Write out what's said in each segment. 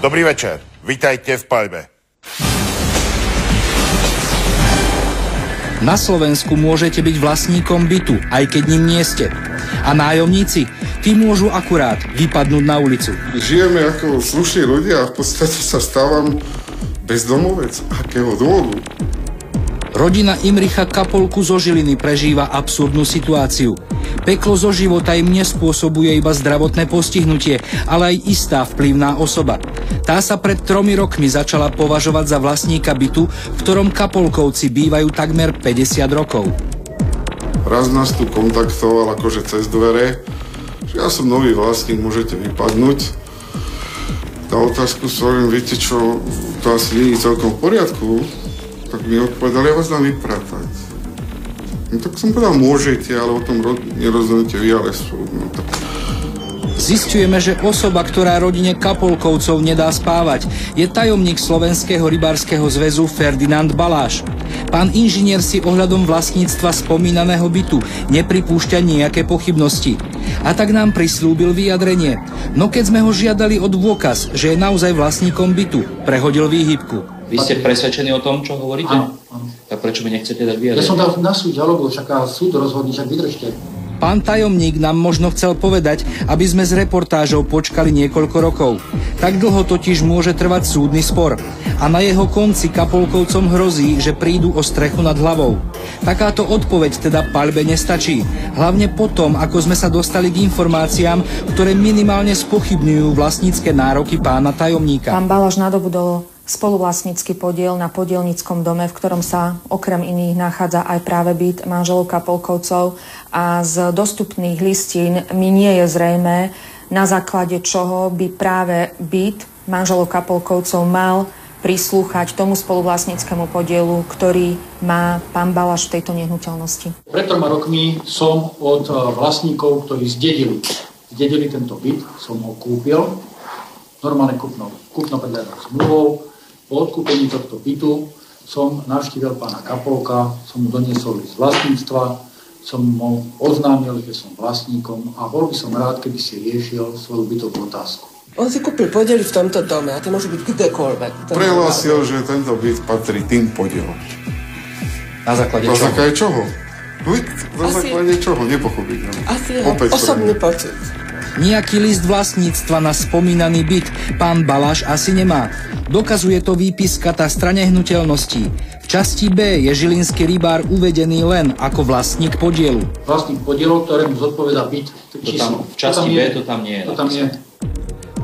Dobrý večer, vítajte v Paľbe. Na Slovensku môžete byť vlastníkom bytu, aj keď ním nie ste. A nájomníci, tí môžu akurát vypadnúť na ulicu. Žijeme ako slušní ľudia a v podstate sa stávam bezdomovec. Akého dôvodu? Rodina Imricha Kapolku zo Žiliny prežíva absurdnú situáciu. Peklo zo života im nespôsobuje iba zdravotné postihnutie, ale aj istá vplyvná osoba. Tá sa pred 3 rokmi začala považovať za vlastníka bytu, v ktorom Kapolkovci bývajú takmer 50 rokov. Raz nás tu kontaktoval akože cez dvere, že ja som nový vlastník, môžete vypadnúť. Na otázku svojím, viete čo, to asi nie je celkom v poriadku. Tak mi odpovedali, ja vás dám vypratať. No tak som povedal, môžete, ale o tom nerozhodnete vy, ale súd. No, tak... Zisťujeme, že osoba, ktorá rodine Kapolkovcov nedá spávať, je tajomník Slovenského rybárskeho zväzu Ferdinand Baláš. Pán inžinier si ohľadom vlastníctva spomínaného bytu nepripúšťa nejaké pochybnosti. A tak nám prislúbil vyjadrenie. No keď sme ho žiadali o dôkaz, že je naozaj vlastníkom bytu, prehodil výhybku. Vy ste presvedčení o tom, čo hovoríte? Áno. Tak prečo mi nechcete dať vyjadrenie? Ja som dal na súd žalobu, však súd rozhodne, však vydržte. Pán tajomník nám možno chcel povedať, aby sme s reportážou počkali niekoľko rokov. Tak dlho totiž môže trvať súdny spor. A na jeho konci Kapolkovcom hrozí, že prídu o strechu nad hlavou. Takáto odpoveď teda Paľbe nestačí. Hlavne potom, ako sme sa dostali k informáciám, ktoré minimálne spochybňujú vlastnícke nároky pána tajomníka. Pán Baláš nadobudol spoluvlastnícky podiel na podielnickom dome, v ktorom sa okrem iných nachádza aj práve byt manželov Kapolkovcov, a z dostupných listín mi nie je zrejmé, na základe čoho by práve byt manželov Kapolkovcov mal prislúchať tomu spoluvlastníckemu podielu, ktorý má pán Baláš v tejto nehnuteľnosti. Pred 3 rokmi som od vlastníkov, ktorí zdedili tento byt, som ho kúpil, normálne kúpno-predajnou zmluvou. Po odkúpení tohto bytu som navštívil pána Kapolka, som mu doniesol list vlastníctva, som mu oznámil, že som vlastníkom a bol by som rád, keby si riešil svoju bytovú otázku. On si kúpil podiely v tomto dome a to môže byť kdekoľvek. Prehlásil, že tento byt patrí tým podielom. Na základe čoho? Na základe čoho? Na základe čoho? Nepochopiteľné. Asi osobný pocit. Nejaký list vlastníctva na spomínaný byt pán Baláš asi nemá. Dokazuje to výpis katastra nehnuteľností. V časti B je žilinský rybár uvedený len ako vlastník podielu. Vlastník podielu, ktorému zodpovedá byt. V časti B to tam nie je. To tam je.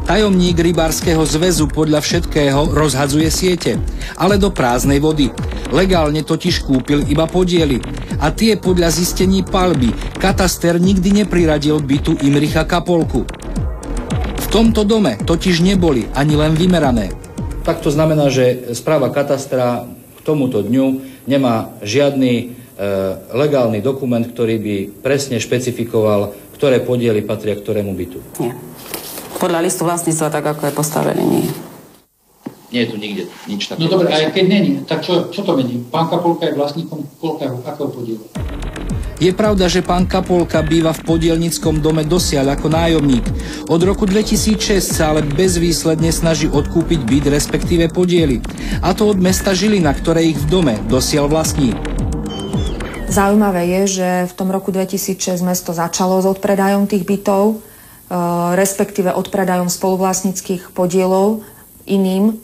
Tajomník rybárskeho zväzu podľa všetkého rozhadzuje siete, ale do prázdnej vody. Legálne totiž kúpil iba podiely. A tie podľa zistení Paľby kataster nikdy nepriradil bytu Imricha Kapolku. V tomto dome totiž neboli ani len vymerané. Tak to znamená, že správa katastra k tomuto dňu nemá žiadny legálny dokument, ktorý by presne špecifikoval, ktoré podiely patria ktorému bytu. Nie. Podľa listu vlastníctva, tak ako je postavený, nie. Nie je tu nikde nič také. No dobre, aj keď není, tak čo to mení? Pán Kapolka je vlastníkom akého podielu? Je pravda, že pán Kapolka býva v podielnickom dome dosiaľ ako nájomník. Od roku 2006 sa ale bezvýsledne snaží odkúpiť byt, respektíve podiely. A to od mesta Žilina, ktoré ich v dome dosiaľ vlastní. Zaujímavé je, že v tom roku 2006 mesto začalo s odpredajom tých bytov, respektíve odpredajom spoluvlastníckych podielov iným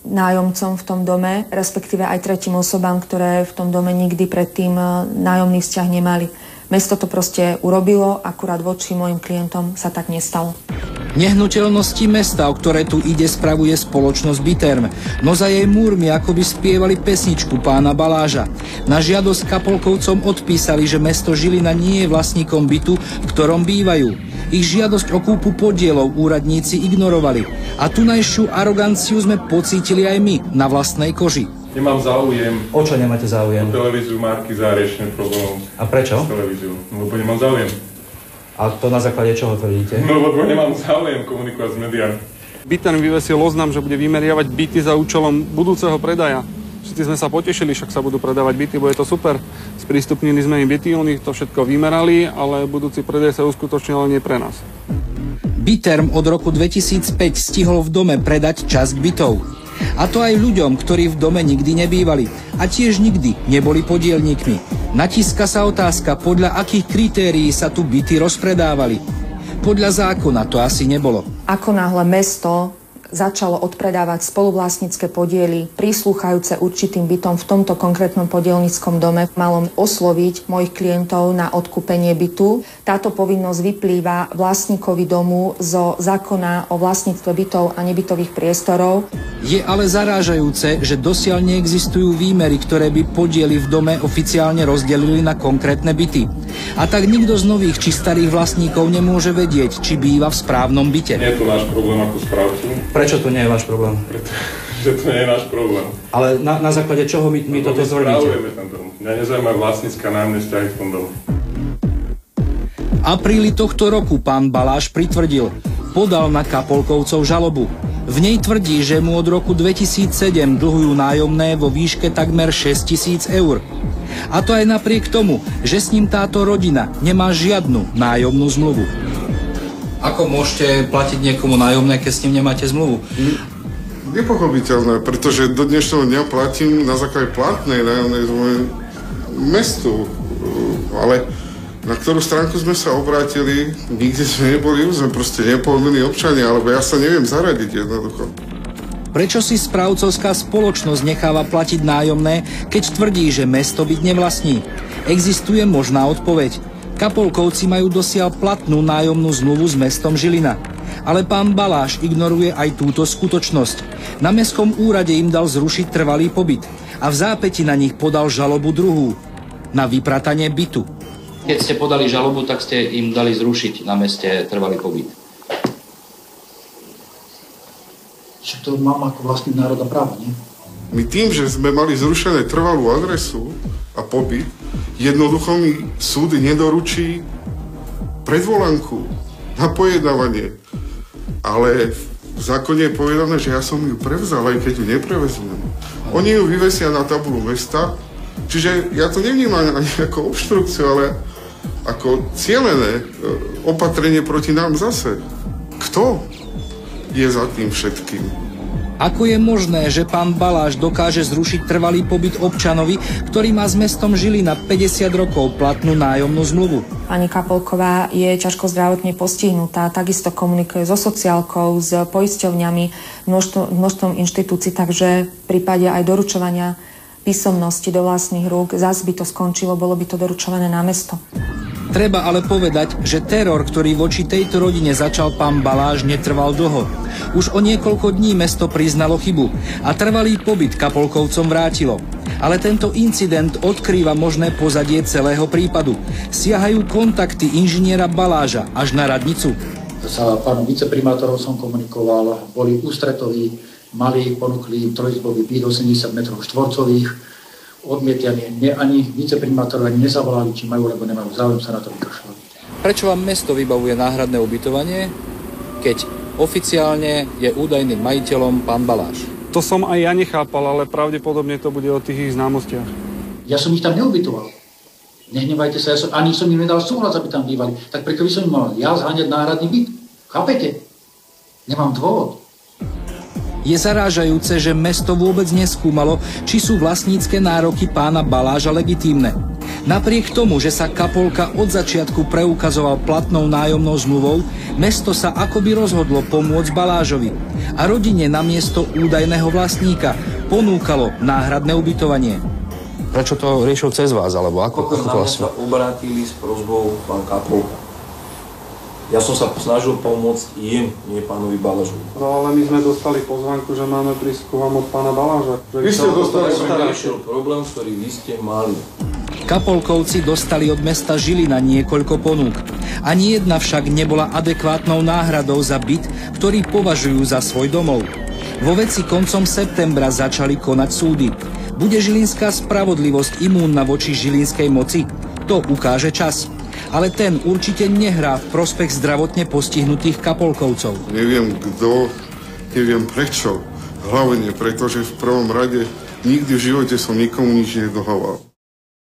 nájomcom v tom dome, respektíve aj tretím osobám, ktoré v tom dome nikdy predtým nájomný vzťah nemali. Mesto to proste urobilo, akurát voči mojim klientom sa tak nestalo. Nehnuteľnosti mesta, o ktoré tu ide, spravuje spoločnosť Biterm, no za jej múrmi akoby spievali pesničku pána Baláža. Na žiadosť Kapolkovcom odpísali, že mesto Žilina nie je vlastníkom bytu, v ktorom bývajú. Ich žiadosť o kúpu podielov úradníci ignorovali. A tunajšiu aroganciu sme pocítili aj my na vlastnej koži. Nemám záujem. O čo nemáte záujem? O televíziu Marky Zárečnej problémov. A prečo? S televíziou. No, lebo nemám záujem. A to na základe čoho tvrdíte? No lebo nemám záujem komunikovať s médiami. Biterm vyvesil oznam, že bude vymeriavať byty za účelom budúceho predaja. Všetci sme sa potešili, však sa budú predávať byty, bude to super. Sprístupnili sme im byty, oni to všetko vymerali, ale budúci predaj sa uskutočnil, ale nie pre nás. Byterm od roku 2005 stihol v dome predať časť bytov. A to aj ľuďom, ktorí v dome nikdy nebývali a tiež nikdy neboli podielníkmi. Natíska sa otázka, podľa akých kritérií sa tu byty rozpredávali. Podľa zákona to asi nebolo. Ako náhle mesto začalo odpredávať spoluvlastnícke podiely prislúchajúce určitým bytom v tomto konkrétnom podielnickom dome, malo osloviť mojich klientov na odkúpenie bytu. Táto povinnosť vyplýva vlastníkovi domu zo zákona o vlastníctve bytov a nebytových priestorov. Je ale zarážajúce, že dosiaľ neexistujú výmery, ktoré by podiely v dome oficiálne rozdelili na konkrétne byty. A tak nikto z nových či starých vlastníkov nemôže vedieť, či býva v správnom byte. Nie je to náš problém ako správcu. Prečo to nie je váš problém? Pretože to nie je náš problém. Ale na základe čoho my toto tvrdíte? Mňa nezaujíma vlastnícka nájomné vzťahy v tom dome. V apríli tohto roku pán Baláš pritvrdil, podal na Kapolkovcov žalobu. V nej tvrdí, že mu od roku 2007 dlhujú nájomné vo výške takmer 6 000 eur. A to aj napriek tomu, že s ním táto rodina nemá žiadnu nájomnú zmluvu. Ako môžete platiť niekomu nájomné, keď s ním nemáte zmluvu? Nepochopiteľné, pretože do dnešného dňa platím na základe platnej nájomnej zmluvy mestu. Ale na ktorú stránku sme sa obrátili, nikde sme neboli, sme proste nepohodlní občania, alebo ja sa neviem zaradiť jednoducho. Prečo si správcovská spoločnosť necháva platiť nájomné, keď tvrdí, že mesto byt nevlastní? Existuje možná odpoveď. Kapolkovci majú dosiaľ platnú nájomnú zmluvu s mestom Žilina. Ale pán Baláš ignoruje aj túto skutočnosť. Na mestskom úrade im dal zrušiť trvalý pobyt a v zápäti na nich podal žalobu druhú na vypratanie bytu. Keď ste podali žalobu, tak ste im dali zrušiť na meste trvalý pobyt. Však to mám ako vlastník národa práva, nie? My tým, že sme mali zrušené trvalú adresu a pobyt, jednoducho mi súd nedoručí predvolanku na pojednávanie. Ale v zákone je povedané, že ja som ju prevzal, aj keď ju neprevezmem. Oni ju vyvesia na tabulu mesta, čiže ja to nevnímam ani ako obštrukciu, ale ako cielené opatrenie proti nám zase. Kto je za tým všetkým? Ako je možné, že pán Baláš dokáže zrušiť trvalý pobyt občanovi, ktorý má s mestom Žilina 50 rokov platnú nájomnú zmluvu? Pani Kapolková je ťažko zdravotne postihnutá, takisto komunikuje so sociálkou, s poisťovňami, množstvom inštitúcií, takže v prípade aj doručovania písomnosti do vlastných rúk, zás by to skončilo, bolo by to doručované na mesto. Treba ale povedať, že teror, ktorý voči tejto rodine začal pán Baláš, netrval dlho. Už o niekoľko dní mesto priznalo chybu a trvalý pobyt Kapolkovcom vrátilo. Ale tento incident odkrýva možné pozadie celého prípadu. Siahajú kontakty inžiniera Baláža až na radnicu. Sa pánom viceprimátorom som komunikoval, boli ústretoví, mali, ponúkli trojizbový byt 80 m štvorcových, odmietanie, ani viceprimátor ani nezavolali, či majú, alebo nemajú záujem, sa na to vykašľali. Prečo vám mesto vybavuje náhradné ubytovanie, keď oficiálne je údajným majiteľom pán Baláš? To som aj ja nechápal, ale pravdepodobne to bude o tých ich známostiach. Ja som ich tam neubytoval. Nehnevajte sa, ani som im nedal súhlas, aby tam bývali. Tak preto by som im mal ja zháňať náhradný byt. Chápete? Nemám dôvod. Je zarážajúce, že mesto vôbec neskúmalo, či sú vlastnícke nároky pána Baláža legitímne. Napriek tomu, že sa Kapolka od začiatku preukazoval platnou nájomnou zmluvou, mesto sa akoby rozhodlo pomôcť Balážovi a rodine namiesto údajného vlastníka ponúkalo náhradné ubytovanie. Prečo to riešil cez vás, alebo ako to vlastne? Sa obrátili s prosbou pán Kapolka. Ja som sa snažil pomôcť im, nie pánovi Balážovi. No ale my sme dostali pozvánku, že máme prísť ku vám od pána Baláža. Vy ste dostali problém, ktorý vy ste mali. Kapolkovci dostali od mesta Žilina niekoľko ponúk. Ani jedna však nebola adekvátnou náhradou za byt, ktorý považujú za svoj domov. Vo veci koncom septembra začali konať súdy. Bude žilinská spravodlivosť imúnna voči žilinskej moci? To ukáže čas. Ale ten určite nehrá v prospech zdravotne postihnutých Kapolkovcov. Neviem kto, neviem prečo. Hlavne pretože v prvom rade nikdy v živote som nikomu nič nedlhoval.